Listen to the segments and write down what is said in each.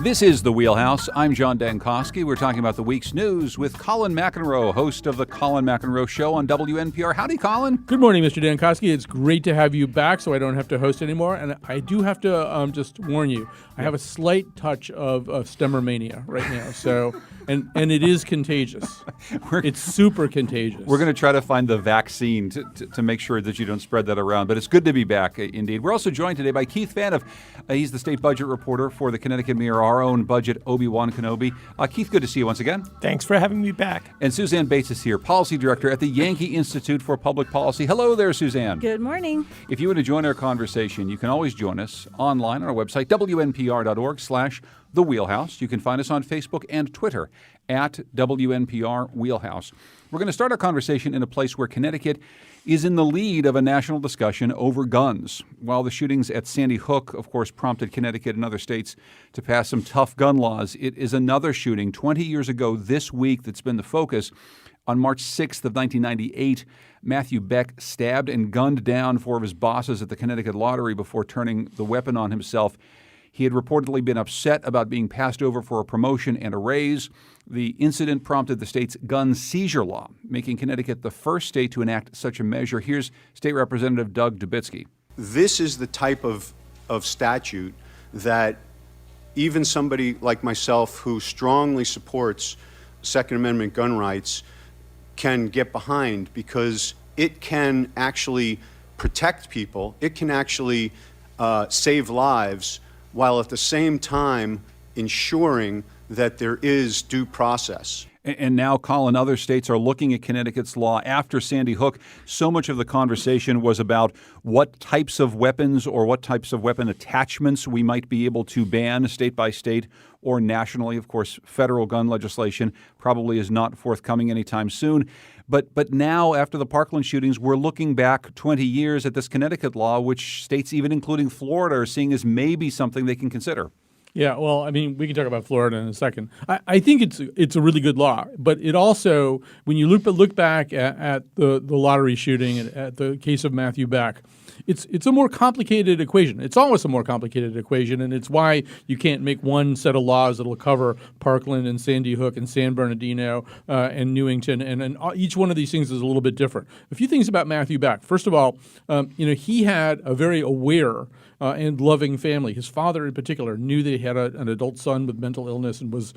This is The Wheelhouse. I'm John Dankosky. We're talking about the week's news with Colin McEnroe, host of The Colin McEnroe Show on WNPR. Howdy, Colin. Good morning, Mr. Dankosky. It's great to have you back so I don't have to host anymore. And I do have to just warn you, I have a slight touch of stemmer mania right now. So, and it is contagious. It's super contagious. We're going to try to find the vaccine to make sure that you don't spread that around. But it's good to be back, indeed. We're also joined today by Keith Fanoff. He's the state budget reporter for the Connecticut Mirror, our own budget Obi-Wan Kenobi. Keith, good to see you once again. Thanks for having me back. And Suzanne Bates is here, policy director at the Yankee Institute for Public Policy. Hello there, Suzanne. Good morning. If you want to join our conversation, you can always join us online on our website, wnpr.org/The Wheelhouse. You can find us on Facebook and Twitter at WNPR Wheelhouse. We're going to start our conversation in a place where Connecticut is in the lead of a national discussion over guns. While the shootings at Sandy Hook, of course, prompted Connecticut and other states to pass some tough gun laws, it is another shooting 20 years ago this week that's been the focus. On March 6th of 1998, Matthew Beck stabbed and gunned down four of his bosses at the Connecticut Lottery before turning the weapon on himself. He had reportedly been upset about being passed over for a promotion and a raise. The incident prompted the state's gun seizure law, making Connecticut the first state to enact such a measure. Here's State Representative Doug Dubitsky. This is the type of statute that even somebody like myself who strongly supports Second Amendment gun rights can get behind, because it can actually protect people. It can actually save lives, while at the same time ensuring that there is due process. And now, Colin, other states are looking at Connecticut's law after Sandy Hook. So much of the conversation was about what types of weapons or what types of weapon attachments we might be able to ban state by state or nationally. Of course, federal gun legislation probably is not forthcoming anytime soon. But now, after the Parkland shootings, we're looking back 20 years at this Connecticut law, which states, even including Florida, are seeing as maybe something they can consider. Yeah, well, I mean, we can talk about Florida in a second. I think it's a really good law, but it also, when you look back at the lottery shooting and at the case of Matthew Beck, it's a more complicated equation. It's always a more complicated equation, and it's why you can't make one set of laws that will cover Parkland and Sandy Hook and San Bernardino and Newington, and each one of these things is a little bit different. A few things about Matthew Beck. First of all, he had a very aware and loving family. His father, in particular, knew that he had an adult son with mental illness and was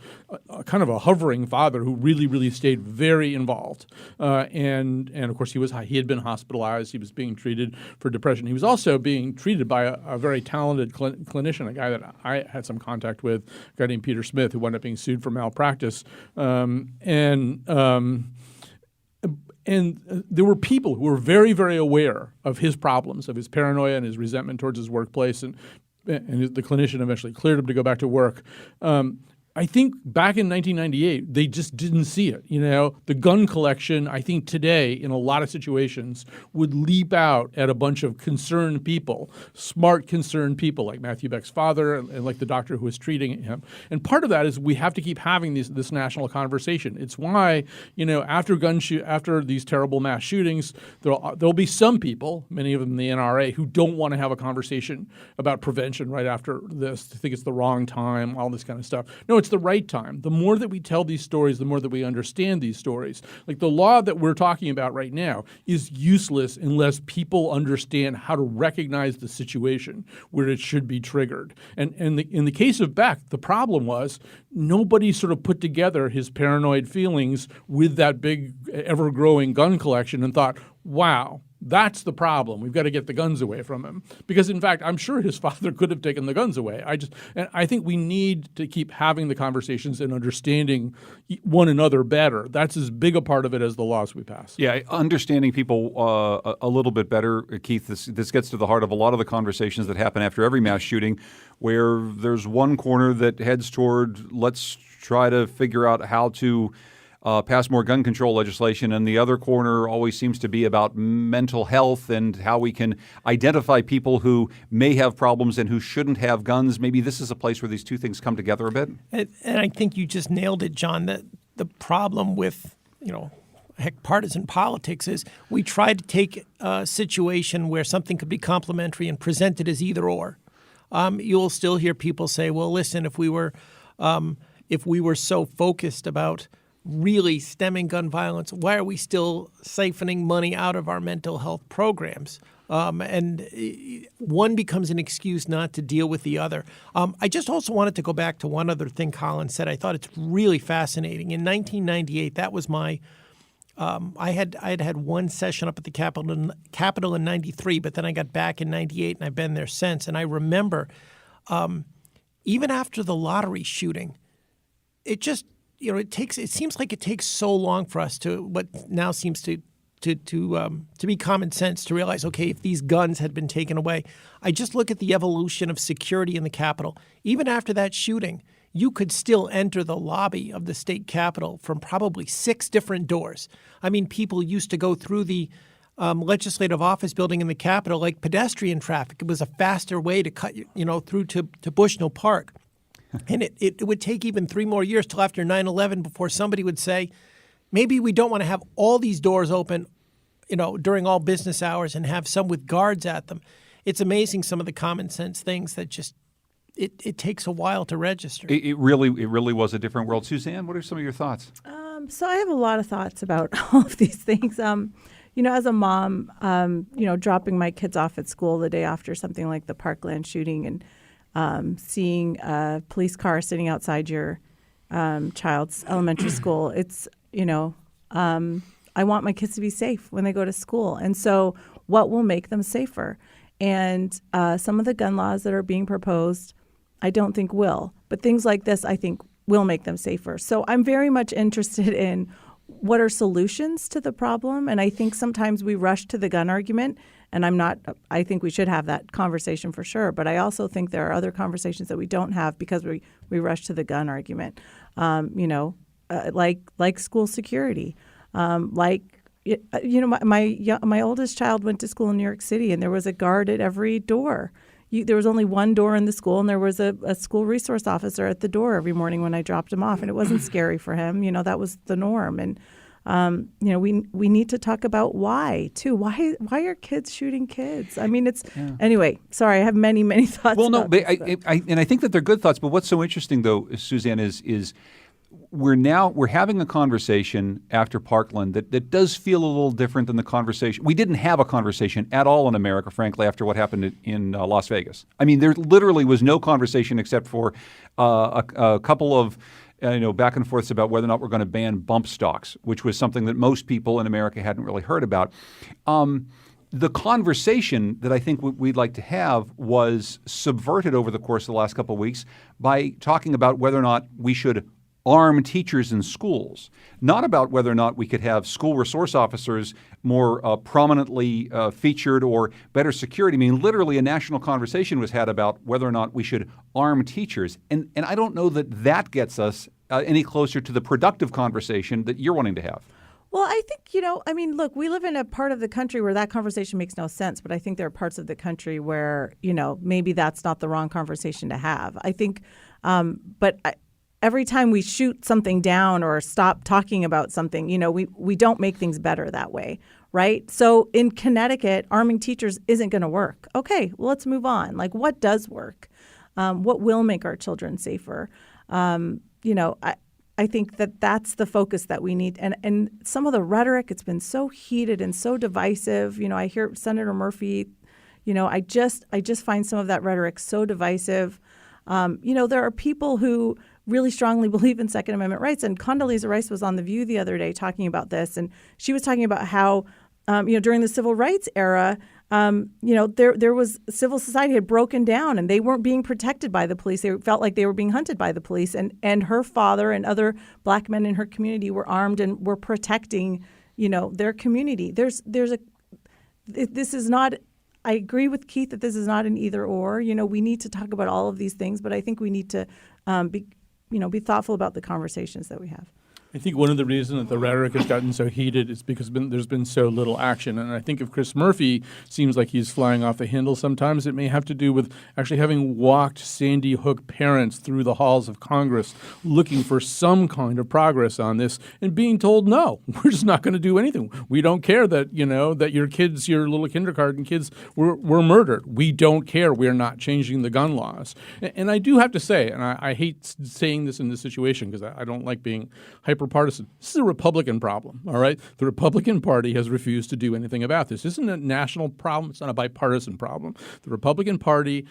kind of a hovering father who really, really stayed very involved. And of course, he had been hospitalized. He was being treated for depression. He was also being treated by a very talented clinician, a guy that I had some contact with, a guy named Peter Smith, who wound up being sued for malpractice. And there were people who were very, very aware of his problems, of his paranoia and his resentment towards his workplace, and the clinician eventually cleared him to go back to work. I think back in 1998, they just didn't see it. The gun collection, I think today, in a lot of situations, would leap out at a bunch of concerned people, smart concerned people like Matthew Beck's father and like the doctor who was treating him. And part of that is we have to keep having this national conversation. It's why, after these terrible mass shootings, there'll be some people, many of them in the NRA, who don't want to have a conversation about prevention right after this. They think it's the wrong time, all this kind of stuff. No, it's the right time. The more that we tell these stories, the more that we understand these stories. Like the law that we're talking about right now is useless unless people understand how to recognize the situation where it should be triggered. And in the case of Beck, the problem was nobody sort of put together his paranoid feelings with that big, ever-growing gun collection and thought, wow, that's the problem. We've got to get the guns away from him. Because, in fact, I'm sure his father could have taken the guns away. I think we need to keep having the conversations and understanding one another better. That's as big a part of it as the laws we pass. Yeah, understanding people a little bit better, Keith. This gets to the heart of a lot of the conversations that happen after every mass shooting, where there's one corner that heads toward let's try to figure out how to pass more gun control legislation, and the other corner always seems to be about mental health and how we can identify people who may have problems and who shouldn't have guns. Maybe this is a place where these two things come together a bit. And I think you just nailed it, John, that the problem with, partisan politics is we try to take a situation where something could be complementary and present it as either or. You'll still hear people say, well, listen, if we were If we were so focused about really stemming gun violence, why are we still siphoning money out of our mental health programs? And one becomes an excuse not to deal with the other. I just also wanted to go back to one other thing Colin said. I thought it's really fascinating. In 1998, that was my I had one session up at the Capitol in 93, but then I got back in 98, and I've been there since. And I remember even after the lottery shooting, it just, it seems like it takes so long for us to what now seems to be common sense to realize, okay, if these guns had been taken away, I just look at the evolution of security in the Capitol. Even after that shooting, you could still enter the lobby of the state capitol from probably 6 different doors. I mean, people used to go through the legislative office building in the Capitol like pedestrian traffic. It was a faster way to cut, through to Bushnell Park. And it would take even 3 more years till after 9/11 before somebody would say, maybe we don't want to have all these doors open, during all business hours and have some with guards at them. It's amazing some of the common sense things that just it takes a while to register. It really was a different world. Suzanne, what are some of your thoughts? So I have a lot of thoughts about all of these things. As a mom, dropping my kids off at school the day after something like the Parkland shooting and seeing a police car sitting outside your child's elementary school, it's, I want my kids to be safe when they go to school. And so what will make them safer? And some of the gun laws that are being proposed, I don't think will. But things like this, I think, will make them safer. So I'm very much interested in what are solutions to the problem. And I think sometimes we rush to the gun argument. And I think we should have that conversation for sure. But I also think there are other conversations that we don't have because we rush to the gun argument. Like school security, my oldest child went to school in New York City, and there was a guard at every door. There was only one door in the school, and there was a school resource officer at the door every morning when I dropped him off, and it wasn't scary for him. That was the norm. And we need to talk about why too. Why are kids shooting kids? I mean, anyway. Sorry, I have many thoughts. Well, no, about but this, I think that they're good thoughts. But what's so interesting, though, Suzanne, is we're having a conversation after Parkland that does feel a little different than the conversation. We didn't have a conversation at all in America, frankly, after what happened in Las Vegas. I mean, there literally was no conversation except for a couple of back and forths about whether or not we're going to ban bump stocks, which was something that most people in America hadn't really heard about. The conversation that I think we'd like to have was subverted over the course of the last couple of weeks by talking about whether or not we should arm teachers in schools, not about whether or not we could have school resource officers more prominently featured or better security. I mean, literally a national conversation was had about whether or not we should arm teachers. And I don't know that gets us any closer to the productive conversation that you're wanting to have. Well, I think, look, we live in a part of the country where that conversation makes no sense, but I think there are parts of the country where, maybe that's not the wrong conversation to have. I think, every time we shoot something down or stop talking about something, we don't make things better that way, right? So in Connecticut, arming teachers isn't going to work. Okay, well, let's move on. Like, what does work? What will make our children safer? I think that's the focus that we need. And some of the rhetoric, it's been so heated and so divisive. I hear Senator Murphy, I just find some of that rhetoric so divisive. There are people who really strongly believe in Second Amendment rights. And Condoleezza Rice was on The View the other day talking about this. And she was talking about how, during the civil rights era, there was civil society had broken down and they weren't being protected by the police. They felt like they were being hunted by the police. And her father and other black men in her community were armed and were protecting, their community. This is not, I agree with Keith that this is not an either or. We need to talk about all of these things, but I think we need to be thoughtful about the conversations that we have. I think one of the reasons that the rhetoric has gotten so heated is because there's been so little action. And I think if Chris Murphy seems like he's flying off the handle sometimes, it may have to do with actually having walked Sandy Hook parents through the halls of Congress looking for some kind of progress on this and being told, no, we're just not going to do anything. We don't care that, that your kids, your little kindergarten kids were murdered. We don't care. We're not changing the gun laws. And I do have to say, and I hate saying this in this situation because I don't like being hyper-partisan. This is a Republican problem, all right? The Republican Party has refused to do anything about this. This isn't a national problem. It's not a bipartisan problem. The Republican Party,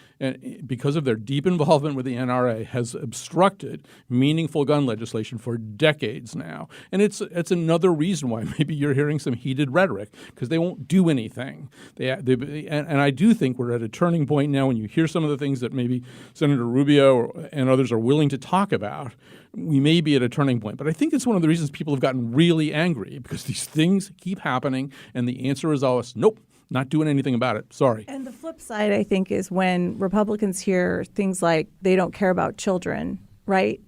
because of their deep involvement with the NRA, has obstructed meaningful gun legislation for decades now. And it's another reason why maybe you're hearing some heated rhetoric, because they won't do anything. And I do think we're at a turning point now when you hear some of the things that maybe Senator Rubio and others are willing to talk about. We may be at a turning point. But I think it's one of the reasons people have gotten really angry, because these things keep happening, and the answer is always, nope, not doing anything about it. Sorry. And the flip side, I think, is when Republicans hear things like they don't care about children, right?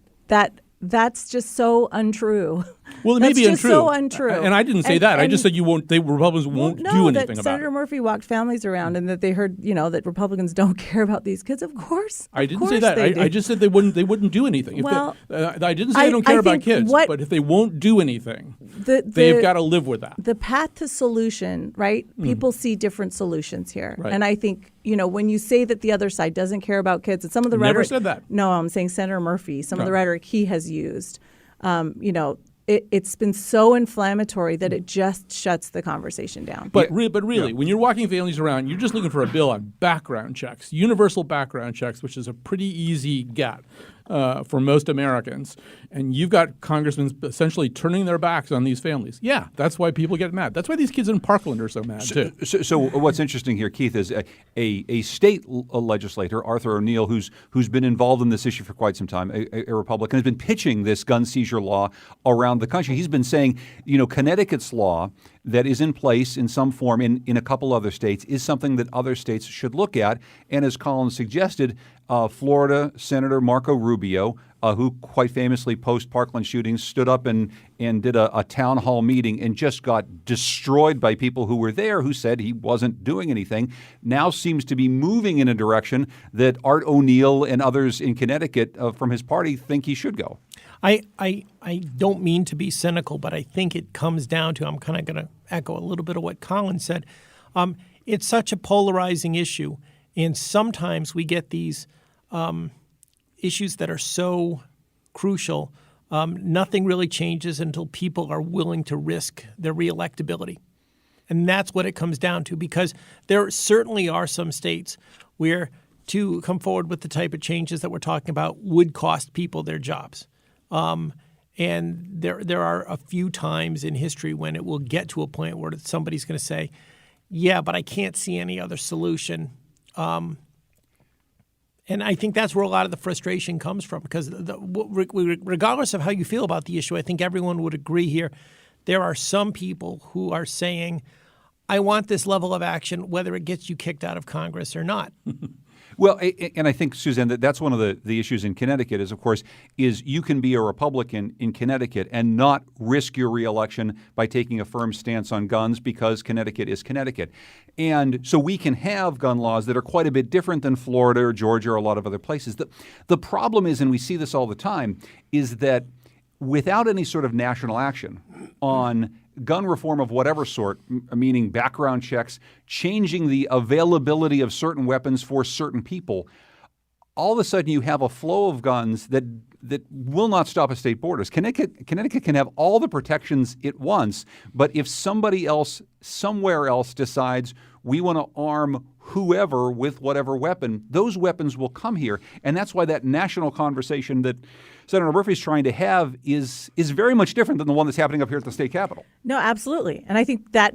That's just so untrue. Well, it may be just untrue. So untrue. And I didn't say that. I just said Republicans won't do anything about it. Senator Murphy walked families around and that they heard, that Republicans don't care about these kids. Of course. I didn't say that. I just said they wouldn't do anything. I didn't say they don't care about kids, but if they won't do anything, they've got to live with that. The path to solution, right? People see different solutions here. Right. And I think, when you say that the other side doesn't care about kids, and some of the rhetoric. Never said that. No, I'm saying Senator Murphy, some of the rhetoric he has used, it's been so inflammatory that it just shuts the conversation down. But really, when you're walking families around, you're just looking for a bill on background checks, universal background checks, which is a pretty easy get for most Americans. And you've got congressmen essentially turning their backs on these families. Yeah, that's why people get mad. That's why these kids in Parkland are so mad, too. So what's interesting here, Keith, is a state legislator, Arthur O'Neill, who's been involved in this issue for quite some time, a Republican, has been pitching this gun seizure law around the country. He's been saying, Connecticut's law that is in place in some form in a couple other states is something that other states should look at. And as Colin suggested, Florida Senator Marco Rubio, who quite famously post-Parkland shootings stood up and did a town hall meeting and just got destroyed by people who were there who said he wasn't doing anything, now seems to be moving in a direction that Art O'Neill and others in Connecticut from his party think he should go. I don't mean to be cynical, but I think it comes down to, I'm kind of going to echo a little bit of what Colin said. It's such a polarizing issue, and sometimes we get these issues that are so crucial, nothing really changes until people are willing to risk their reelectability. And that's what it comes down to, because there certainly are some states where to come forward with the type of changes that we're talking about would cost people their jobs. And there are a few times in history when it will get to a point where somebody's going to say, yeah, but I can't see any other solution. And I think that's where a lot of the frustration comes from, because regardless of how you feel about the issue, I think everyone would agree here, there are some people who are saying, I want this level of action, whether it gets you kicked out of Congress or not. Well, and I think, Suzanne, that's one of the issues in Connecticut is you can be a Republican in Connecticut and not risk your reelection by taking a firm stance on guns, because Connecticut is Connecticut. And so we can have gun laws that are quite a bit different than Florida or Georgia or a lot of other places. The problem is, and we see this all the time, is that without any sort of national action on gun reform of whatever sort, meaning background checks, changing the availability of certain weapons for certain people, all of a sudden you have a flow of guns that will not stop at state borders. Connecticut can have all the protections it wants, but if somebody else somewhere else decides we want to arm whoever with whatever weapon, those weapons will come here. And that's why that national conversation that Senator Murphy is trying to have is very much different than the one that's happening up here at the state capitol. No, absolutely. And I think that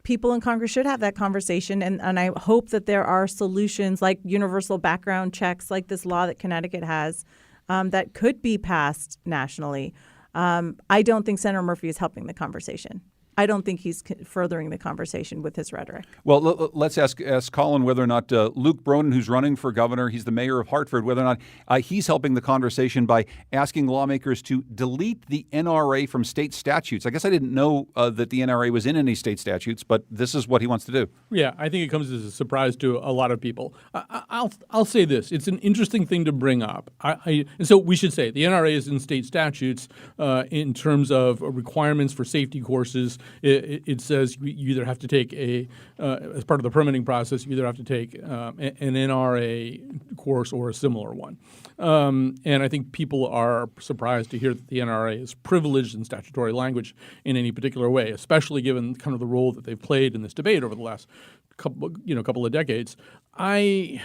people in Congress should have that conversation. And I hope that there are solutions like universal background checks, like this law that Connecticut has, that could be passed nationally. I don't think Senator Murphy is helping the conversation. I don't think he's furthering the conversation with his rhetoric. Well, let's ask Colin whether or not Luke Bronin, who's running for governor, he's the mayor of Hartford, whether or not he's helping the conversation by asking lawmakers to delete the NRA from state statutes. I guess I didn't know that the NRA was in any state statutes, but this is what he wants to do. Yeah, I think it comes as a surprise to a lot of people. I'll say this. It's an interesting thing to bring up. And so we should say the NRA is in state statutes in terms of requirements for safety courses. It says you either have to take as part of the permitting process, you either have to take an NRA course or a similar one. And I think people are surprised to hear that the NRA is privileged in statutory language in any particular way, especially given kind of the role that they've played in this debate over the last couple of decades. I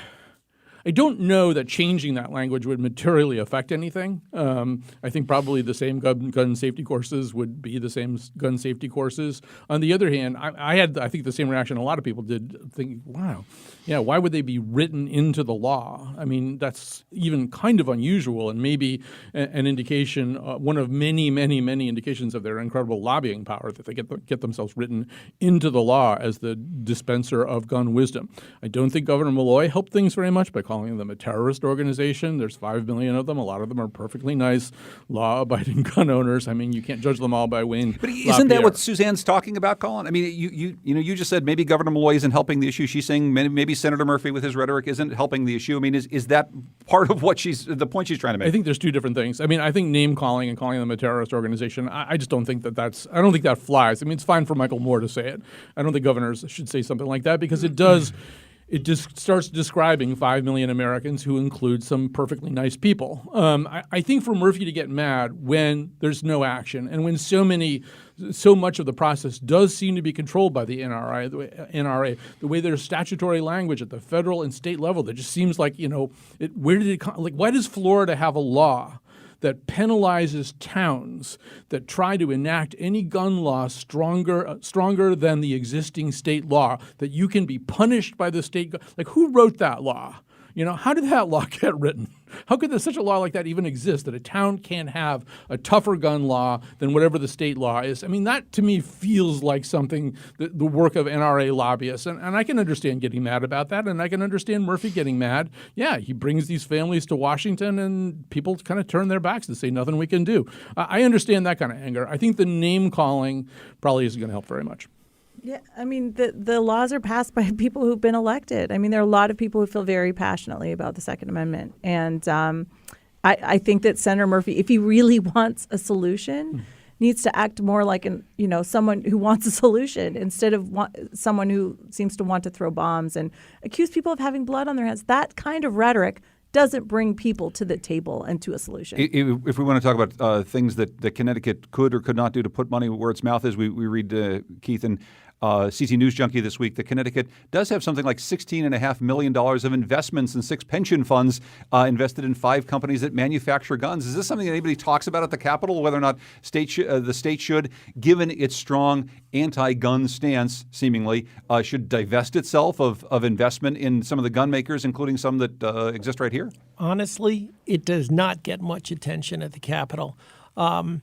don't know that changing that language would materially affect anything. I think probably the same gun safety courses would be the same gun safety courses. On the other hand, I had, I think, the same reaction a lot of people did, thinking, wow, yeah, why would they be written into the law? I mean, that's even kind of unusual and maybe an indication, one of many, many, many indications of their incredible lobbying power, that they get themselves written into the law as the dispenser of gun wisdom. I don't think Governor Malloy helped things very much by calling them a terrorist organization. There's 5 million of them. A lot of them are perfectly nice, law-abiding gun owners. I mean, you can't judge them all by Wayne. But isn't that what Suzanne's talking about, Colin? I mean, you just said maybe Governor Malloy isn't helping the issue. She's saying maybe Senator Murphy with his rhetoric isn't helping the issue. I mean, is that part of what the point she's trying to make? I think there's two different things. I mean, I think name calling and calling them a terrorist organization, I just don't think I don't think that flies. I mean, it's fine for Michael Moore to say it. I don't think governors should say something like that because it does. It just starts describing 5 million Americans who include some perfectly nice people. I think for Murphy to get mad when there's no action and when so much of the process does seem to be controlled by the NRA, the way there's statutory language at the federal and state level that just seems like, why does Florida have a law that penalizes towns that try to enact any gun law stronger than the existing state law, that you can be punished by the state? Like, who wrote that law? How did that law get written? How could such a law like that even exist, that a town can't have a tougher gun law than whatever the state law is? I mean, that to me feels like something, the work of NRA lobbyists. And I can understand getting mad about that, and I can understand Murphy getting mad. Yeah, he brings these families to Washington, and people kind of turn their backs and say, nothing we can do. I understand that kind of anger. I think the name calling probably isn't going to help very much. Yeah, I mean, the laws are passed by people who've been elected. I mean, there are a lot of people who feel very passionately about the Second Amendment. And I think that Senator Murphy, if he really wants a solution, needs to act more like someone who wants a solution instead of someone who seems to want to throw bombs and accuse people of having blood on their hands. That kind of rhetoric doesn't bring people to the table and to a solution. If we want to talk about things that Connecticut could or could not do to put money where its mouth is, we read, Keith, in CT News Junkie this week that Connecticut does have something like $16.5 million of investments in 6 pension funds invested in 5 companies that manufacture guns. Is this something that anybody talks about at the Capitol, whether or not the state should, given its strong anti-gun stance, seemingly, should divest itself of investment in some of the gun makers, including some that exist right here? Honestly, it does not get much attention at the Capitol. My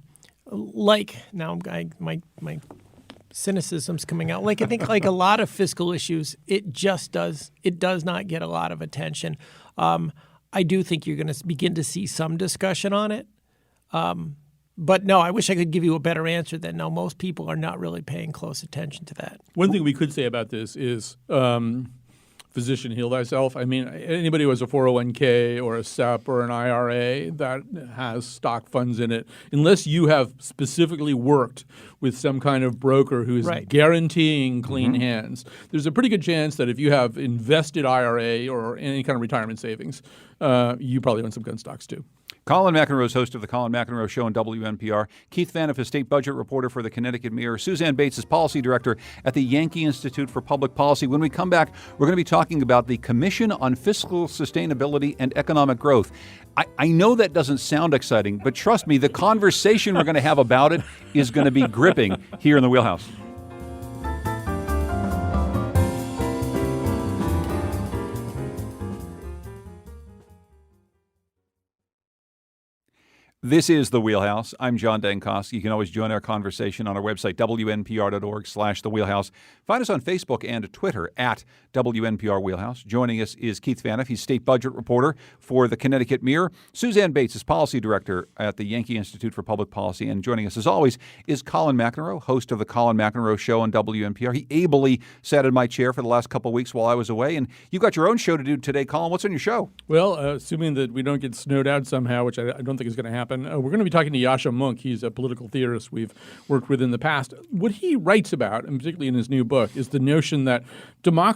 cynicism's coming out. I think like a lot of fiscal issues, it does not get a lot of attention. I do think you're going to begin to see some discussion on it. But no, I wish I could give you a better answer than no, most people are not really paying close attention to that. One thing we could say about this is physician heal thyself. I mean, anybody who has a 401k or a SEP or an IRA that has stock funds in it, unless you have specifically worked with some kind of broker who is guaranteeing clean hands, there's a pretty good chance that if you have invested IRA or any kind of retirement savings, you probably own some gun stocks too. Colin McEnroe is host of the Colin McEnroe Show on WNPR. Keith Phaneuf is state budget reporter for the Connecticut Mirror. Suzanne Bates is policy director at the Yankee Institute for Public Policy. When we come back, we're going to be talking about the Commission on Fiscal Sustainability and Economic Growth. I know that doesn't sound exciting, but trust me, the conversation we're going to have about it is going to be gripping here in the Wheelhouse. This is The Wheelhouse. I'm John Dankosky. You can always join our conversation on our website, wnpr.org/The Wheelhouse. Find us on Facebook and Twitter at WNPR Wheelhouse. Joining us is Keith Faniff. He's state budget reporter for the Connecticut Mirror. Suzanne Bates is policy director at the Yankee Institute for Public Policy. And joining us, as always, is Colin McEnroe, host of The Colin McEnroe Show on WNPR. He ably sat in my chair for the last couple of weeks while I was away. And you've got your own show to do today, Colin. What's on your show? Well, assuming that we don't get snowed out somehow, which I don't think is going to happen, we're going to be talking to Yascha Mounk. He's a political theorist we've worked with in the past. What he writes about, and particularly in his new book, is the notion that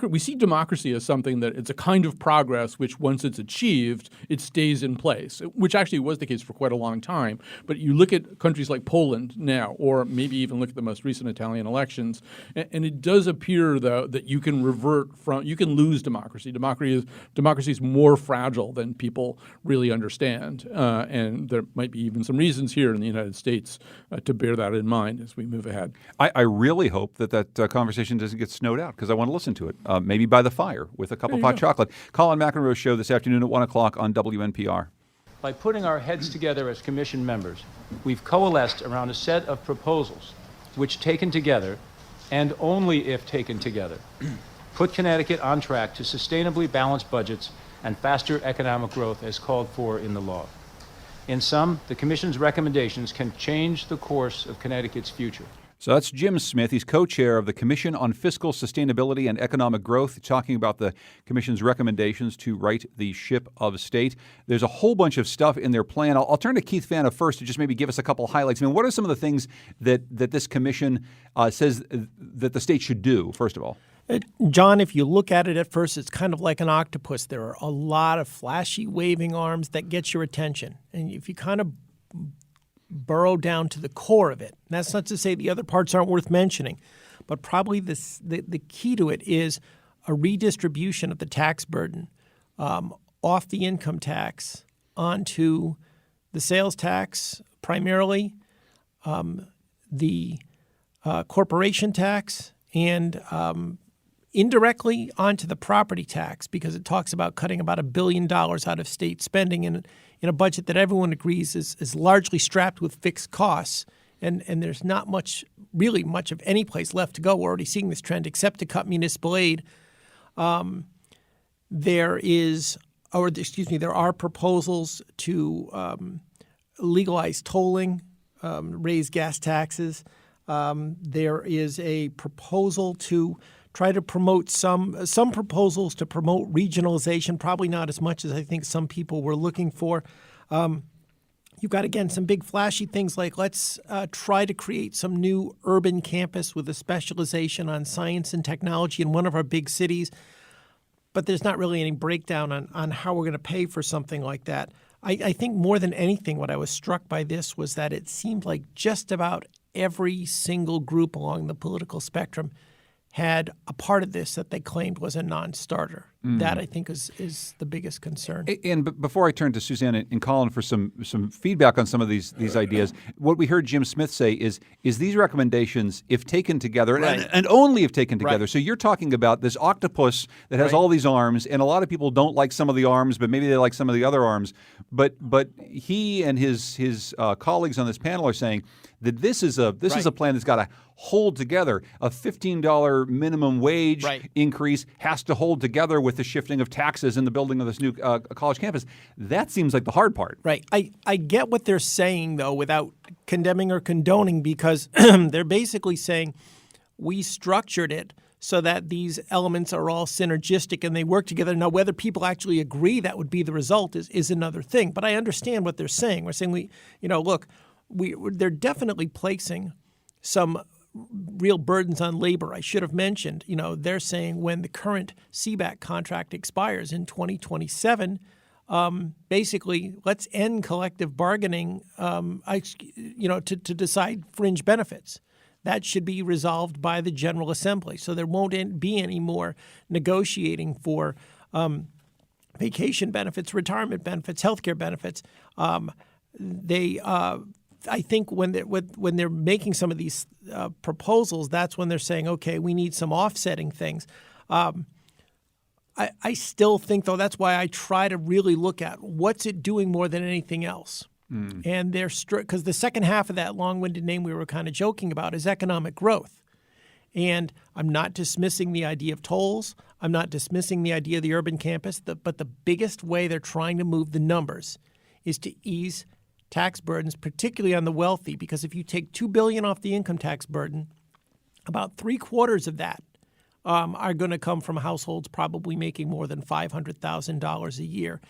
we see democracy as something that it's a kind of progress which, once it's achieved, it stays in place, which actually was the case for quite a long time. But you look at countries like Poland now, or maybe even look at the most recent Italian elections, and it does appear, though, that you can you can lose democracy. Democracy is more fragile than people really understand, and there might be even some reasons here in the United States to bear that in mind as we move ahead. I really hope that conversation doesn't get snowed out, because I want to listen to it, maybe by the fire with a cup of hot chocolate. Colin McEnroe Show this afternoon at 1 o'clock on WNPR. By putting our heads together as commission members, we've coalesced around a set of proposals which, taken together, and only if taken together, put Connecticut on track to sustainably balanced budgets and faster economic growth as called for in the law. In sum, the Commission's recommendations can change the course of Connecticut's future. So that's Jim Smith. He's co-chair of the Commission on Fiscal Sustainability and Economic Growth, talking about the Commission's recommendations to right the ship of state. There's a whole bunch of stuff in their plan. I'll turn to Keith Faniff first to just maybe give us a couple highlights. I mean, what are some of the things that this commission says that the state should do, first of all? John, if you look at it at first, it's kind of like an octopus. There are a lot of flashy waving arms that get your attention. And if you kind of burrow down to the core of it, and that's not to say the other parts aren't worth mentioning, but probably the key to it is a redistribution of the tax burden off the income tax onto the sales tax primarily, the corporation tax, and indirectly onto the property tax, because it talks about cutting about $1 billion out of state spending in a budget that everyone agrees is largely strapped with fixed costs. And there's not much of any place left to go. We're already seeing this trend, except to cut municipal aid. There are proposals to legalize tolling, raise gas taxes. There is a proposal to try to promote some proposals to promote regionalization, probably not as much as I think some people were looking for. You've got, again, some big flashy things like let's try to create some new urban campus with a specialization on science and technology in one of our big cities. But there's not really any breakdown on how we're going to pay for something like that. I think more than anything, what I was struck by this was that it seemed like just about every single group along the political spectrum had a part of this that they claimed was a non-starter. That, I think, is the biggest concern. And before I turn to Suzanne and Colin for some feedback on some of these ideas, what we heard Jim Smith say is these recommendations, if taken together, and only if taken together. So you're talking about this octopus that has all these arms, and a lot of people don't like some of the arms, but maybe they like some of the other arms. But he and his colleagues on this panel are saying that this is a plan that's got to hold together. A $15 minimum wage increase has to hold together with the shifting of taxes in the building of this new college campus. That seems like the hard part. Right. I get what they're saying, though, without condemning or condoning, because they're basically saying we structured it so that these elements are all synergistic and they work together. Now, whether people actually agree that would be the result is another thing. But I understand what they're saying. We're saying they're definitely placing some real burdens on labor. I should have mentioned, they're saying when the current CBAC contract expires in 2027, basically let's end collective bargaining, to decide fringe benefits. That should be resolved by the General Assembly. So there won't be any more negotiating for vacation benefits, retirement benefits, healthcare benefits. I think when they're making some of these proposals, that's when they're saying, okay, we need some offsetting things. I still think, though, that's why I try to really look at what's it doing more than anything else. And they're because the second half of that long-winded name we were kind of joking about is economic growth. And I'm not dismissing the idea of tolls. I'm not dismissing the idea of the urban campus. But the biggest way they're trying to move the numbers is to ease tax burdens, particularly on the wealthy. Because if you take $2 billion off the income tax burden, about 3/4 of that are going to come from households probably making more than $500,000 a year.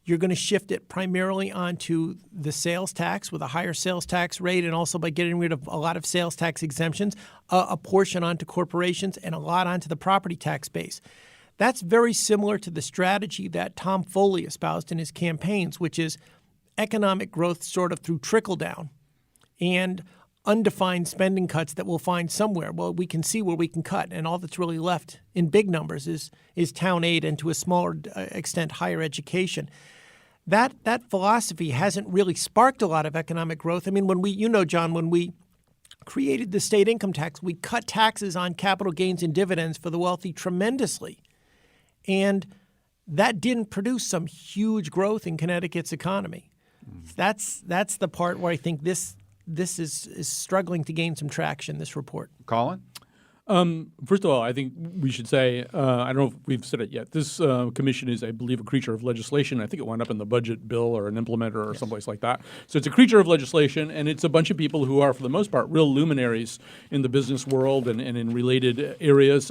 You're going to shift it primarily onto the sales tax with a higher sales tax rate, and also by getting rid of a lot of sales tax exemptions, a portion onto corporations, and a lot onto the property tax base. That's very similar to the strategy that Tom Foley espoused in his campaigns, which is economic growth sort of through trickle down and undefined spending cuts that we'll find somewhere. Well, we can see where we can cut, and all that's really left in big numbers is town aid and to a smaller extent higher education. That philosophy hasn't really sparked a lot of economic growth. I mean, when we, John, when we created the state income tax, we cut taxes on capital gains and dividends for the wealthy tremendously. And that didn't produce some huge growth in Connecticut's economy. That's the part where I think this is struggling to gain some traction, this report. Colin? First of all, I think we should say, I don't know if we've said it yet, this commission is, I believe, a creature of legislation. I think it wound up in the budget bill or an implementer or someplace like that. So it's a creature of legislation, and it's a bunch of people who are, for the most part, real luminaries in the business world and in related areas.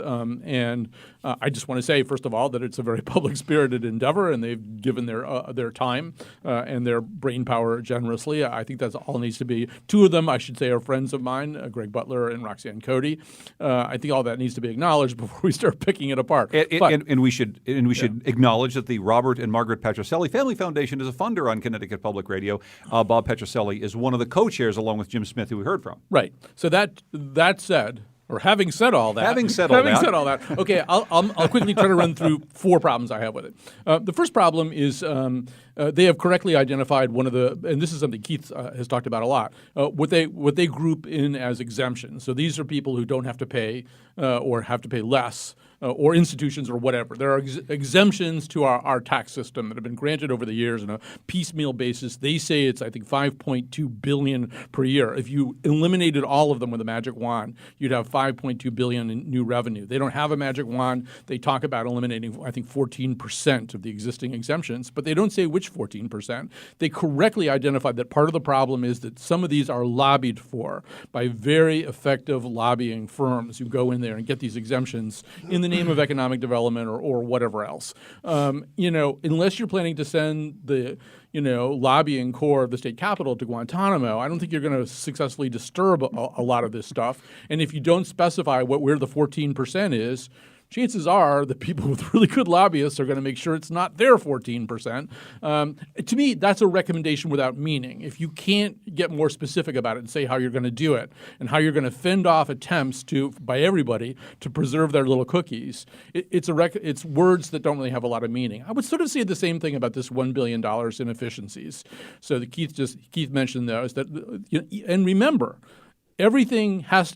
I just want to say, first of all, that it's a very public-spirited endeavor, and they've given their time and their brain power generously. I think that's all needs to be. Two of them, I should say, are friends of mine, Greg Butler and Roxanne Cody. I think all that needs to be acknowledged before we start picking it apart. And we should acknowledge that the Robert and Margaret Petrocelli Family Foundation is a funder on Connecticut Public Radio. Bob Petrocelli is one of the co-chairs, along with Jim Smith, who we heard from. Right. So that said. Or having said all that. Okay, I'll quickly try to run through 4 problems I have with it. The first problem is they have correctly identified one of the, and this is something Keith has talked about a lot, what they group in as exemptions. So these are people who don't have to pay or have to pay less. Or institutions or whatever. There are exemptions to our tax system that have been granted over the years on a piecemeal basis. They say it's, I think, $5.2 billion per year. If you eliminated all of them with a magic wand, you'd have $5.2 billion in new revenue. They don't have a magic wand. They talk about eliminating, I think, 14% of the existing exemptions, but they don't say which 14%. They correctly identified that part of the problem is that some of these are lobbied for by very effective lobbying firms who go in there and get these exemptions in the name of economic development or whatever else. Unless you're planning to send the lobbying core of the state capitol to Guantanamo, I don't think you're going to successfully disturb a lot of this stuff. And if you don't specify where the 14% is, chances are the people with really good lobbyists are going to make sure it's not their 14%. To me, that's a recommendation without meaning. If you can't get more specific about it and say how you're going to do it and how you're going to fend off attempts by everybody to preserve their little cookies, it's words that don't really have a lot of meaning. I would sort of say the same thing about this $1 billion in efficiencies. So Keith mentioned those. And remember, everything has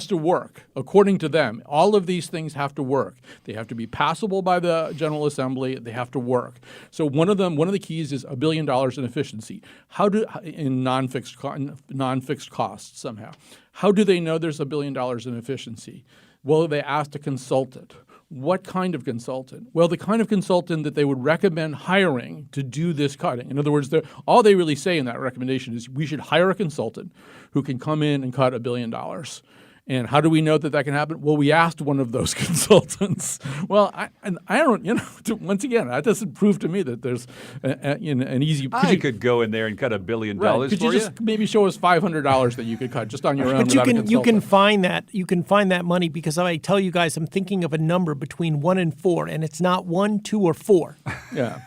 to work according to them. All of these things have to work. They have to be passable by the General Assembly. They have to work. So one of the keys is $1 billion in efficiency. In non-fixed costs somehow. How do they know there's $1 billion in efficiency? Well, they asked a consultant. What kind of consultant? Well, the kind of consultant that they would recommend hiring to do this cutting. In other words, all they really say in that recommendation is we should hire a consultant who can come in and cut $1 billion. And how do we know that can happen? Well, we asked one of those consultants. Well, I don't. Once again, that doesn't prove to me that there's an easy. I could go in there and cut $1 billion. Right. Could you just maybe show us $500 that you could cut just on your own? But you can find that money, because I tell you guys, I'm thinking of a number between 1 and 4, and it's not 1, 2, or 4. Yeah.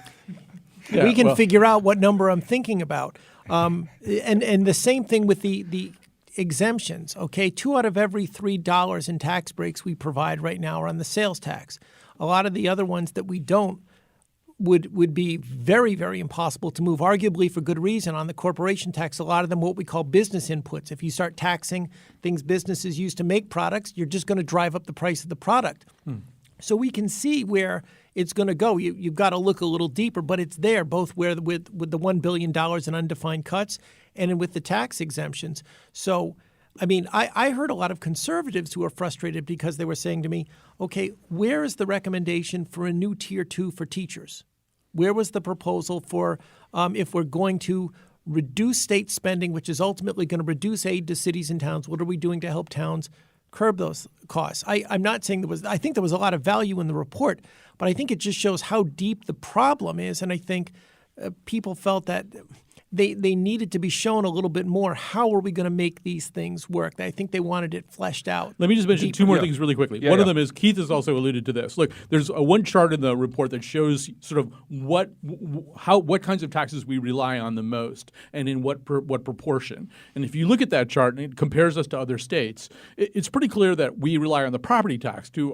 We can figure out what number I'm thinking about. And the same thing with the exemptions. Okay, 2 out of every $3 in tax breaks we provide right now are on the sales tax. A lot of the other ones that we don't would be very, very impossible to move, arguably for good reason. On the corporation tax, a lot of them what we call business inputs. If you start taxing things businesses use to make products, you're just going to drive up the price of the product. So we can see where it's going to go. You've got to look a little deeper, but it's there, both with the $1 billion in undefined cuts and with the tax exemptions. So, I mean, I heard a lot of conservatives who are frustrated because they were saying to me, okay, where is the recommendation for a new Tier 2 for teachers? Where was the proposal for if we're going to reduce state spending, which is ultimately going to reduce aid to cities and towns, what are we doing to help towns curb those costs? I'm not saying I think there was a lot of value in the report, but I think it just shows how deep the problem is. And I think people felt that they needed to be shown a little bit more. How are we going to make these things work? I think they wanted it fleshed out. Let me just mention two more things really quickly. One of them is Keith has also alluded to this. Look, there's one chart in the report that shows sort of what kinds of taxes we rely on the most and in what proportion. And if you look at that chart and it compares us to other states, it's pretty clear that we rely on the property tax to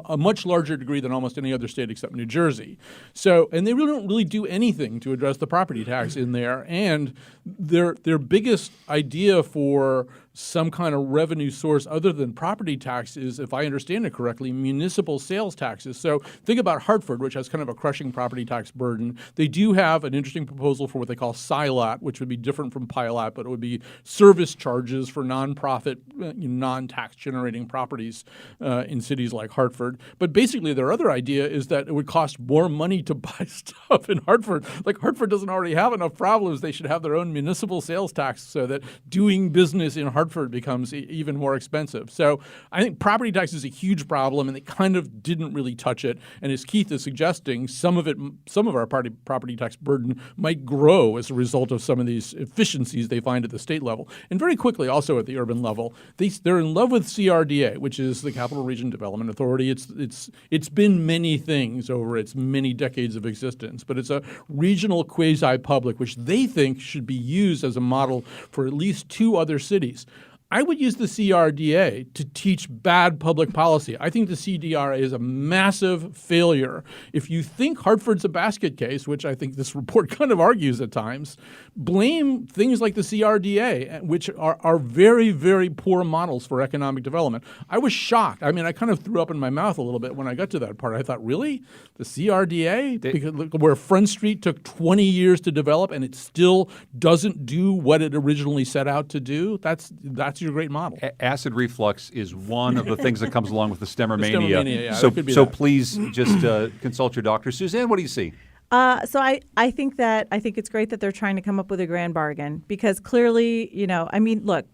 a much larger degree than almost any other state except New Jersey. So, and they really don't really do anything to address the property tax in there, and their biggest idea for some kind of revenue source other than property tax is, if I understand it correctly, municipal sales taxes. So think about Hartford, which has kind of a crushing property tax burden. They do have an interesting proposal for what they call SILAT, which would be different from PILAT, but it would be service charges for nonprofit, non-tax generating properties in cities like Hartford. But basically their other idea is that it would cost more money to buy stuff in Hartford. Like Hartford doesn't already have enough problems. They should have their own municipal sales tax so that doing business in Hartford becomes even more expensive. So I think property tax is a huge problem, and they kind of didn't really touch it. And as Keith is suggesting, some of our property tax burden might grow as a result of some of these efficiencies they find at the state level. And very quickly, also at the urban level, they're in love with CRDA, which is the Capital Region Development Authority. It's been many things over its many decades of existence, but it's a regional quasi-public, which they think should be used as a model for at least two other cities. I would use the CRDA to teach bad public policy. I think the CDRA is a massive failure. If you think Hartford's a basket case, which I think this report kind of argues at times, blame things like the CRDA, which are very, very poor models for economic development. I was shocked. I mean, I kind of threw up in my mouth a little bit when I got to that part. I thought, really? The CRDA? Because where Front Street took 20 years to develop and it still doesn't do what it originally set out to do? That's your great model. Acid reflux is one of the things that comes along with the stemmermania. Yeah, so please just consult your doctor. Suzanne, what do you see? So I think it's great that they're trying to come up with a grand bargain, because clearly, I mean, look,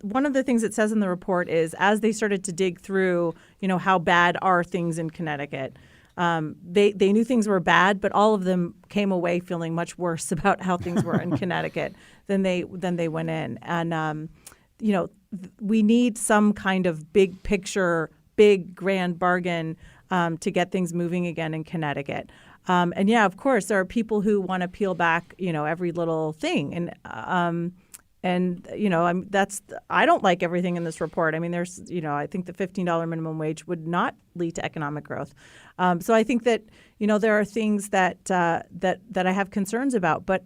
one of the things it says in the report is, as they started to dig through, how bad are things in Connecticut, they knew things were bad, but all of them came away feeling much worse about how things were in Connecticut than they went in. And we need some kind of big picture, big grand bargain to get things moving again in Connecticut. And yeah, of course, there are people who want to peel back, every little thing. And I don't like everything in this report. I mean, there's, I think the $15 minimum wage would not lead to economic growth. So I think that, there are things that I have concerns about, but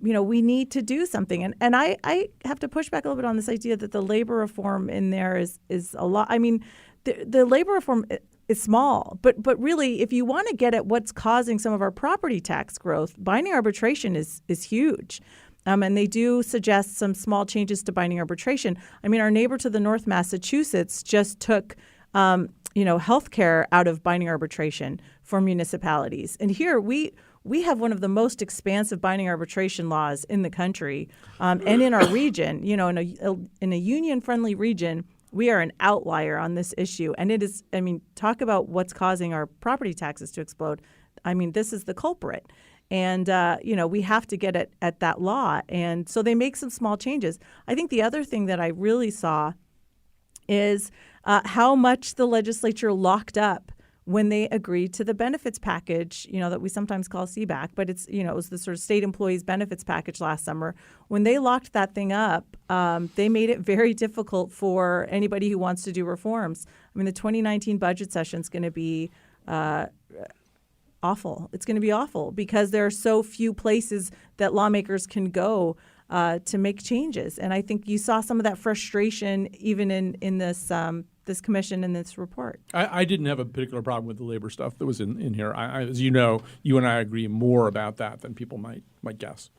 we need to do something. And I have to push back a little bit on this idea that the labor reform in there is a lot. I mean, the labor reform is small, but really, if you want to get at what's causing some of our property tax growth, binding arbitration is huge. And they do suggest some small changes to binding arbitration. I mean, our neighbor to the north, Massachusetts, just took healthcare out of binding arbitration for municipalities. And here we have one of the most expansive binding arbitration laws in the country, and in our region. In a union-friendly region, we are an outlier on this issue. And it is, I mean, talk about what's causing our property taxes to explode. I mean, this is the culprit. And, we have to get at that law. And so they make some small changes. I think the other thing that I really saw is how much the legislature locked up when they agreed to the benefits package, that we sometimes call CBAC, but it's, it was the sort of state employees benefits package last summer. When they locked that thing up, they made it very difficult for anybody who wants to do reforms. I mean, the 2019 budget session is going to be awful. It's going to be awful because there are so few places that lawmakers can go to make changes. And I think you saw some of that frustration even in this this commission and this report. I didn't have a particular problem with the labor stuff that was in here. As you know, you and I agree more about that than people might guess.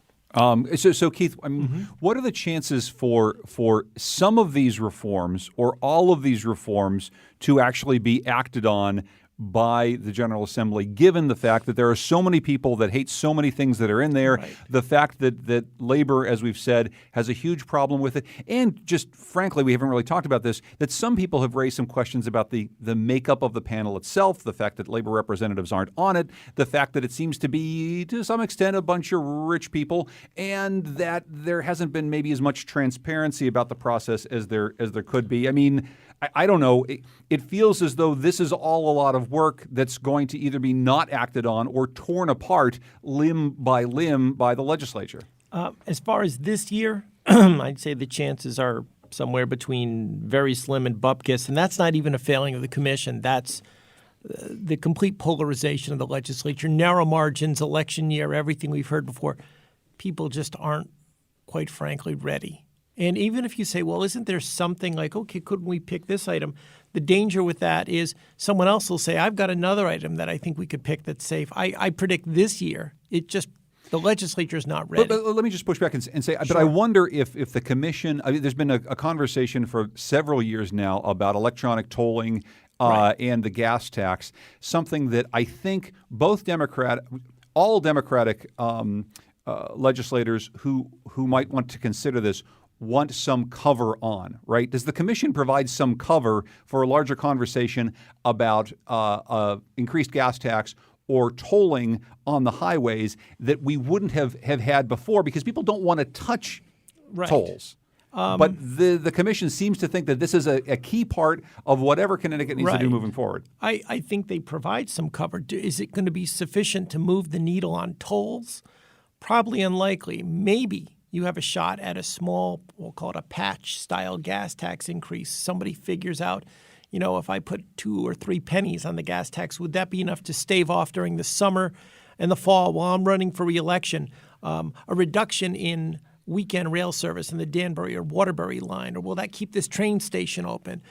So Keith, I mean, what are the chances for some of these reforms or all of these reforms to actually be acted on by the General Assembly, given the fact that there are so many people that hate so many things that are in there, the fact that labor, as we've said, has a huge problem with it, and just frankly, we haven't really talked about this, that some people have raised some questions about the makeup of the panel itself, the fact that labor representatives aren't on it, the fact that it seems to be, to some extent, a bunch of rich people, and that there hasn't been maybe as much transparency about the process as there could be. I mean, I don't know. It feels as though this is all a lot of work that's going to either be not acted on or torn apart limb by limb by the legislature. As far as this year, I'd say the chances are somewhere between very slim and bupkis, and that's not even a failing of the commission. That's the complete polarization of the legislature, narrow margins, election year, everything we've heard before. People just aren't, quite frankly, ready. And even if you say, well, isn't there something like, okay, couldn't we pick this item? The danger with that is someone else will say, I've got another item that I think we could pick that's safe. I predict this year, the legislature is not ready. But let me just push back and say, sure. But I wonder if the commission, there's been a conversation for several years now about electronic tolling and the gas tax, something that I think all Democratic legislators who might want to consider this want some cover on, right? Does the commission provide some cover for a larger conversation about increased gas tax or tolling on the highways that we wouldn't have had before because people don't want to touch tolls? But the commission seems to think that this is a key part of whatever Connecticut needs to do moving forward. I think they provide some cover. Is it going to be sufficient to move the needle on tolls? Probably unlikely. Maybe you have a shot at a small, we'll call it a patch-style gas tax increase. Somebody figures out, if I put 2 or 3 pennies on the gas tax, would that be enough to stave off during the summer and the fall while I'm running for re-election? A reduction in weekend rail service in the Danbury or Waterbury line, or will that keep this train station open?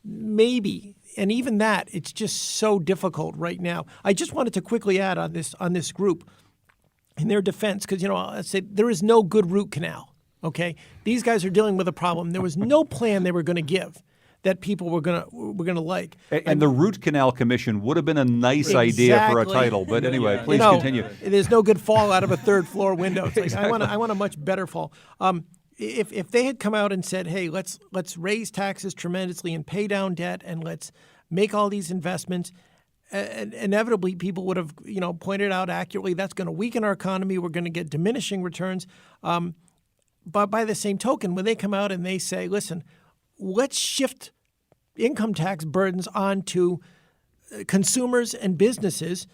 Maybe. And even that, it's just so difficult right now. I just wanted to quickly add on this group. In their defense, because, I say there is no good root canal, okay? These guys are dealing with a problem. There was no plan they were going to give that people were going to like. And the Root Canal Commission would have been a nice idea for a title. But anyway, please continue. There's no good fall out of a third-floor window. It's like, exactly. I want a much better fall. If they had come out and said, hey, let's raise taxes tremendously and pay down debt and let's make all these investments, inevitably, people would have, pointed out accurately that's going to weaken our economy. We're going to get diminishing returns. But by the same token, when they come out and they say, listen, let's shift income tax burdens onto consumers and businesses,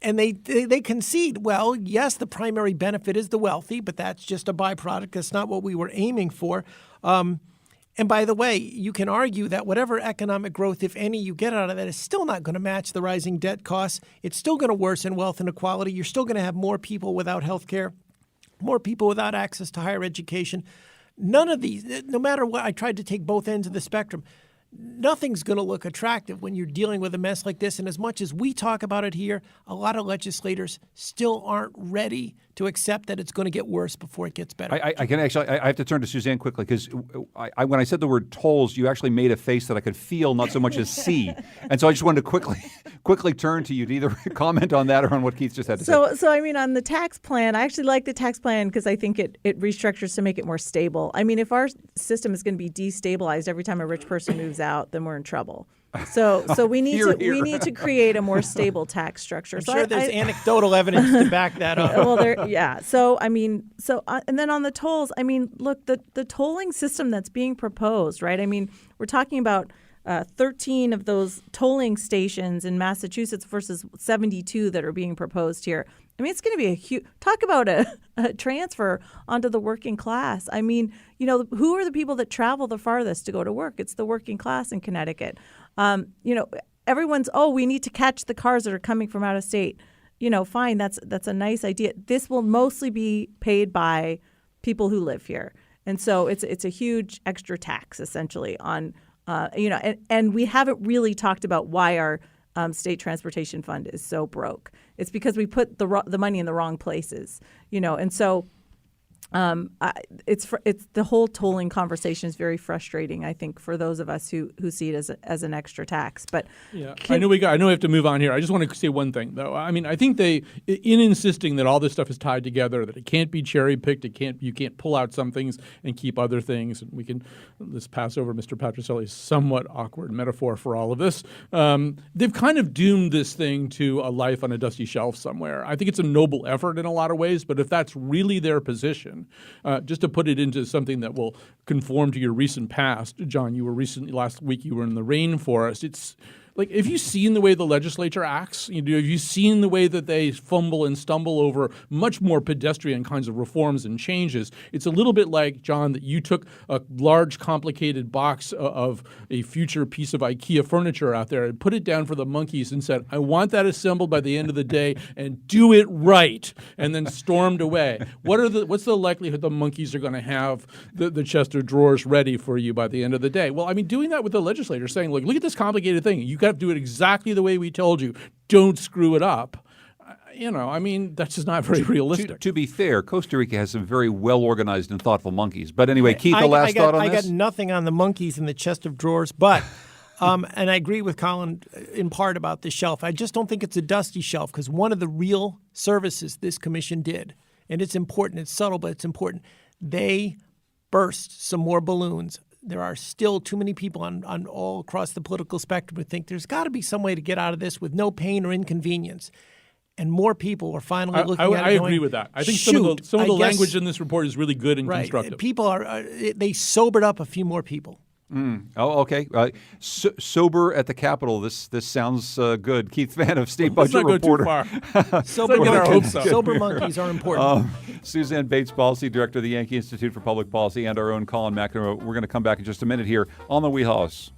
and they concede, well, yes, the primary benefit is the wealthy, but that's just a byproduct. That's not what we were aiming for. And by the way, you can argue that whatever economic growth, if any, you get out of that is still not going to match the rising debt costs. It's still going to worsen wealth inequality. You're still going to have more people without health care, more people without access to higher education. None of these, no matter what, I tried to take both ends of the spectrum. Nothing's going to look attractive when you're dealing with a mess like this. And as much as we talk about it here, a lot of legislators still aren't ready to accept that it's going to get worse before it gets better. I can actually, I have to turn to Suzanne quickly because when I said the word tolls, you actually made a face that I could feel, not so much as see. And so I just wanted to quickly turn to you to either comment on that or on what Keith just had to say. So I mean, on the tax plan, I actually like the tax plan because I think it restructures to make it more stable. I mean, if our system is going to be destabilized every time a rich person moves out, then we're in trouble. So we need we need to create a more stable tax structure. I'm sure there's anecdotal evidence to back that up. Well, So I mean, and then on the tolls, I mean, look, the tolling system that's being proposed, right? I mean, we're talking about 13 of those tolling stations in Massachusetts versus 72 that are being proposed here. I mean, it's going to be a huge talk about a transfer onto the working class. I mean, who are the people that travel the farthest to go to work? It's the working class in Connecticut. Everyone's, we need to catch the cars that are coming from out of state. Fine, that's a nice idea. This will mostly be paid by people who live here. And so it's a huge extra tax essentially on And we haven't really talked about why our state transportation fund is so broke. It's because we put the money in the wrong places, and so it's the whole tolling conversation is very frustrating, I think, for those of us who see it as an extra tax. But I know we have to move on here. I just want to say one thing, though. I mean, I think in insisting that all this stuff is tied together, that it can't be cherry picked, you can't pull out some things and keep other things. And let's pass over Mr. Patricelli's somewhat awkward metaphor for all of this. They've kind of doomed this thing to a life on a dusty shelf somewhere. I think it's a noble effort in a lot of ways, but if that's really their position, just to put it into something that will conform to your recent past, John, last week you were in the rainforest. It's like, have you seen the way the legislature acts? Have you seen the way that they fumble and stumble over much more pedestrian kinds of reforms and changes? It's a little bit like, John, that you took a large, complicated box of a future piece of IKEA furniture out there and put it down for the monkeys and said, I want that assembled by the end of the day and do it right, and then stormed away. What's the likelihood the monkeys are going to have the chest of drawers ready for you by the end of the day? Well, I mean, doing that with the legislature, saying, look at this complicated thing. You got to do it exactly the way we told you. Don't screw it up. I mean, that's just not very realistic. To be fair, Costa Rica has some very well-organized and thoughtful monkeys. But anyway, Keith, the last thought on this? I got nothing on the monkeys in the chest of drawers, but and I agree with Colin in part about the shelf. I just don't think it's a dusty shelf, because one of the real services this commission did, and it's important, it's subtle, but it's important, they burst some more balloons. There are still too many people on all across the political spectrum who think there's got to be some way to get out of this with no pain or inconvenience. And more people are finally looking at it. I agree with that. I think some of the language in this report is really good and constructive. People they sobered up a few more people. Oh, okay. Sober at the Capitol. This sounds good. Keith Vann of State Budget Reporter. Let's not go too far. Sober monkeys are important. Suzanne Bates, Policy Director of the Yankee Institute for Public Policy, and our own Colin McEnroe. We're going to come back in just a minute here on the Wheelhouse.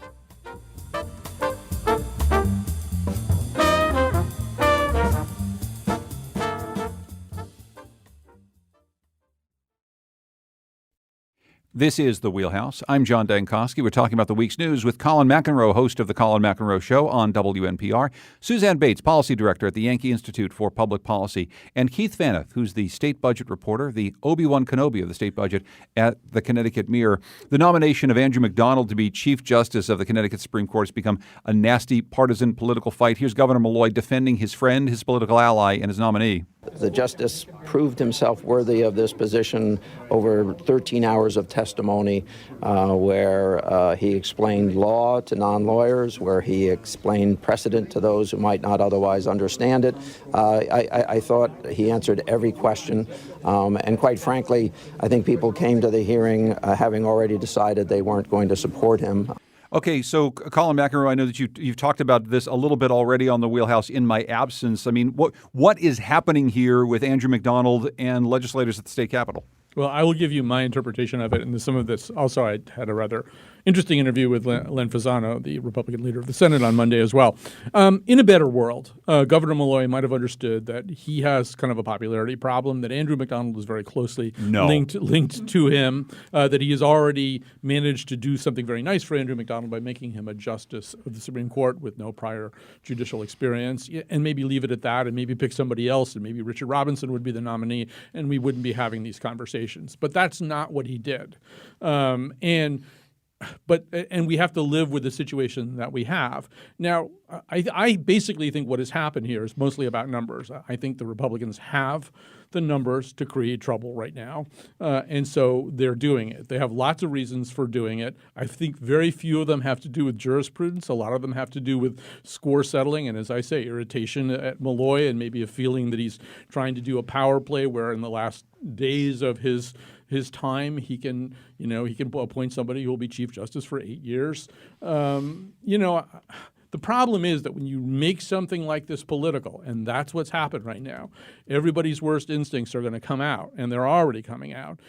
This is The Wheelhouse. I'm John Dankosky. We're talking about the week's news with Colin McEnroe, host of The Colin McEnroe Show on WNPR, Suzanne Bates, Policy Director at the Yankee Institute for Public Policy, and Keith Vaneth, who's the State Budget Reporter, the Obi-Wan Kenobi of the State Budget at the Connecticut Mirror. The nomination of Andrew McDonald to be Chief Justice of the Connecticut Supreme Court has become a nasty partisan political fight. Here's Governor Malloy defending his friend, his political ally, and his nominee. The justice proved himself worthy of this position over 13 hours of testimony where he explained law to non-lawyers, where he explained precedent to those who might not otherwise understand it. I thought he answered every question. And quite frankly, I think people came to the hearing having already decided they weren't going to support him. Okay, so Colin McEnroe, I know that you've talked about this a little bit already on the Wheelhouse in my absence. I mean, what is happening here with Andrew McDonald and legislators at the state capitol? Well, I will give you my interpretation of it, and some of this. Also, I had a rather interesting interview with Len Fasano, the Republican leader of the Senate, on Monday as well. In a better world, Governor Malloy might have understood that he has kind of a popularity problem, that Andrew McDonald is very closely linked to him, that he has already managed to do something very nice for Andrew McDonald by making him a justice of the Supreme Court with no prior judicial experience, and maybe leave it at that, and maybe pick somebody else, and maybe Richard Robinson would be the nominee, and we wouldn't be having these conversations. But that's not what he did. And we have to live with the situation that we have. Now, I basically think what has happened here is mostly about numbers. I think the Republicans have the numbers to create trouble right now, and so they're doing it. They have lots of reasons for doing it. I think very few of them have to do with jurisprudence. A lot of them have to do with score settling and, as I say, irritation at Malloy and maybe a feeling that he's trying to do a power play where in the last days of his time he can appoint somebody who will be Chief Justice for 8 years. The problem is that when you make something like this political, and that's what's happened right now, everybody's worst instincts are going to come out, and they're already coming out.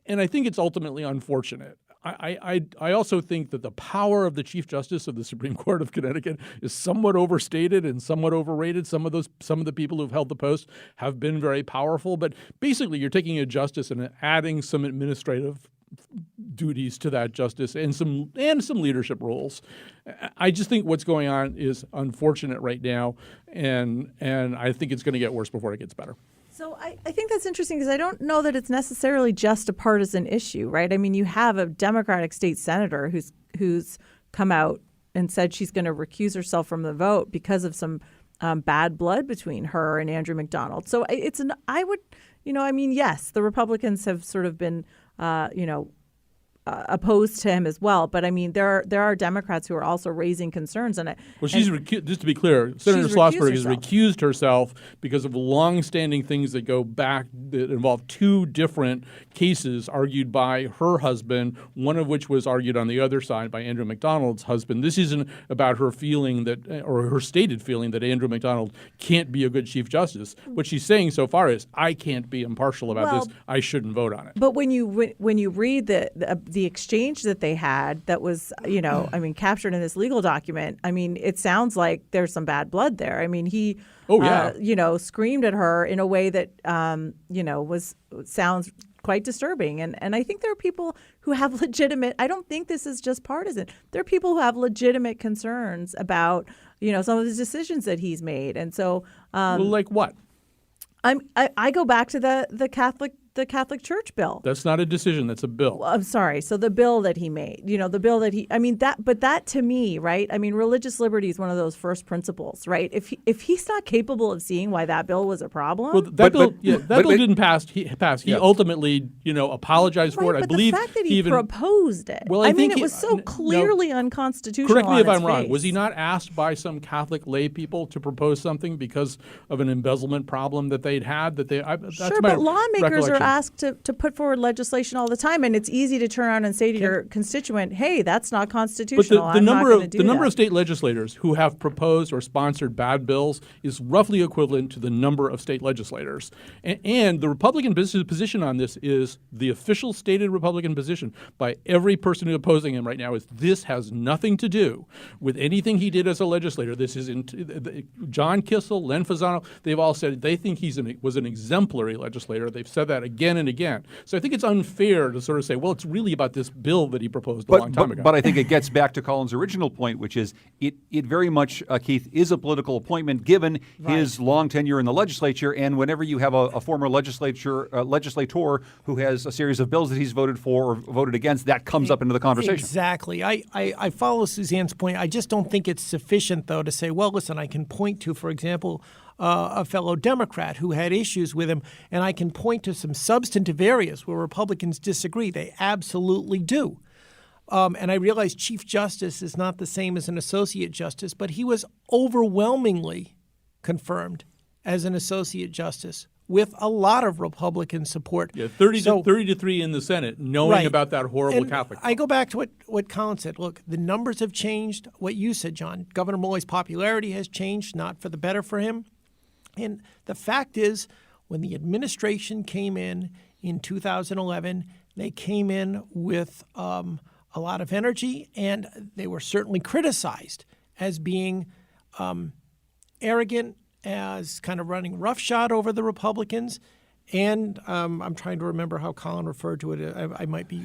And I think it's ultimately unfortunate. I also think that the power of the Chief Justice of the Supreme Court of Connecticut is somewhat overstated and somewhat overrated. Some of the people who've held the post have been very powerful, but basically you're taking a justice and adding some administrative duties to that justice and some leadership roles. I just think what's going on is unfortunate right now, and I think it's going to get worse before it gets better. So I think that's interesting because I don't know that it's necessarily just a partisan issue, right? I mean, you have a Democratic state senator who's come out and said she's going to recuse herself from the vote because of some bad blood between her and Andrew McDonald. So yes, the Republicans have sort of been, opposed to him as well. But I mean, there are Democrats who are also raising concerns. Just to be clear, Senator Schlossberg has recused herself because of longstanding things that go back that involve two different cases argued by her husband, one of which was argued on the other side by Andrew McDonald's husband. This isn't about her feeling that, or her stated feeling that Andrew McDonald can't be a good Chief Justice. What she's saying so far is, I can't be impartial about this. I shouldn't vote on it. But when you read the exchange that they had that was, captured in this legal document, I mean, it sounds like there's some bad blood there. I mean, he, screamed at her in a way that, sounds quite disturbing. And I think there are people who have I don't think this is just partisan. There are people who have legitimate concerns about, some of the decisions that he's made. And so. Like what? I go back to the Catholic Church bill. That's not a decision. That's a bill. Well, I'm sorry. So the bill that he made, the bill that that to me, right? I mean, religious liberty is one of those first principles, right? If he's not capable of seeing why that bill was a problem. Well, that bill didn't pass. He ultimately, apologized for it. I believe the fact that he proposed it. Well, I mean, it was so clearly unconstitutional. Correct me if I'm wrong. Was he not asked by some Catholic lay people to propose something because of an embezzlement problem that they'd had? Sure, but lawmakers are asked to put forward legislation all the time, and it's easy to turn around and say to your constituent, "Hey, that's not constitutional." But the number of state legislators who have proposed or sponsored bad bills is roughly equivalent to the number of state legislators. And the Republican position on this is the official stated Republican position by every person who's opposing him right now is this has nothing to do with anything he did as a legislator. This is John Kissel, Len Fasano. They've all said they think he was an exemplary legislator. They've said that again and again. So I think it's unfair to sort of say, well, it's really about this bill that he proposed a long time ago. But I think it gets back to Colin's original point, which is it very much, Keith, is a political appointment given his long tenure in the legislature. And whenever you have a former legislator who has a series of bills that he's voted for or voted against, that comes up into the conversation. Exactly. I follow Suzanne's point. I just don't think it's sufficient, though, to say, well, listen, I can point to, for example, a fellow Democrat who had issues with him, and I can point to some substantive areas where Republicans disagree. They absolutely do. And I realize Chief Justice is not the same as an Associate Justice, but he was overwhelmingly confirmed as an Associate Justice with a lot of Republican support. Yeah, 30 to 3 in the Senate, knowing about that horrible Catholic law. I go back to what Colin said. Look, the numbers have changed. What you said, John, Governor Molloy's popularity has changed, not for the better for him. And the fact is, when the administration came in 2011, they came in with a lot of energy, and they were certainly criticized as being arrogant, as kind of running roughshod over the Republicans. And I'm trying to remember how Colin referred to it. I might be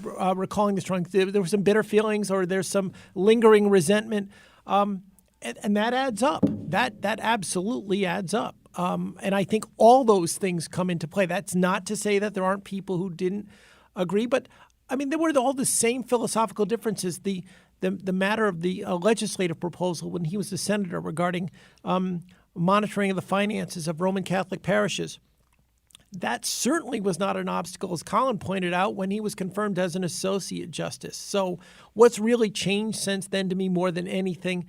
recalling this wrong. There were some bitter feelings, or there's some lingering resentment. And that adds up. That absolutely adds up. And I think all those things come into play. That's not to say that there aren't people who didn't agree, but I mean, there were all the same philosophical differences. The matter of the legislative proposal when he was a senator regarding monitoring of the finances of Roman Catholic parishes. That certainly was not an obstacle, as Colin pointed out, when he was confirmed as an Associate Justice. So what's really changed since then to me more than anything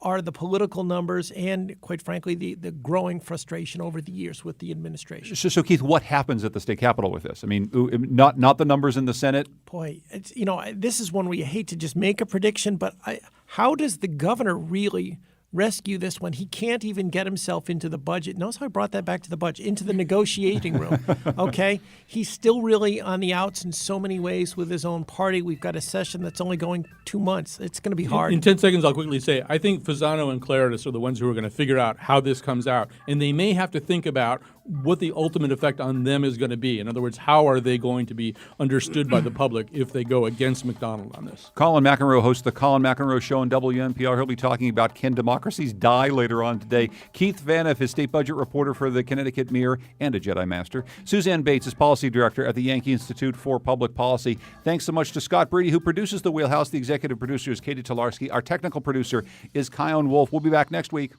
are the political numbers and, quite frankly, the growing frustration over the years with the administration. So, Keith, what happens at the state capitol with this? I mean, not the numbers in the Senate? Boy, this is one where you hate to just make a prediction, but how does the governor really rescue this when he can't even get himself into the budget? Notice how I brought that back to the budget, into the negotiating room, okay? He's still really on the outs in so many ways with his own party. We've got a session that's only going 2 months. It's going to be hard. In 10 seconds, I'll quickly say, I think Fasano and Claridis are the ones who are going to figure out how this comes out. And they may have to think about what the ultimate effect on them is going to be. In other words, how are they going to be understood by the public if they go against McDonald on this? Colin McEnroe hosts the Colin McEnroe Show on WNPR. He'll be talking about Can Democracies Die later on today. Keith Vaneff is state budget reporter for the Connecticut Mirror and a Jedi Master. Suzanne Bates is policy director at the Yankee Institute for Public Policy. Thanks so much to Scott Breedy, who produces The Wheelhouse. The executive producer is Katie Tolarski. Our technical producer is Kion Wolf. We'll be back next week.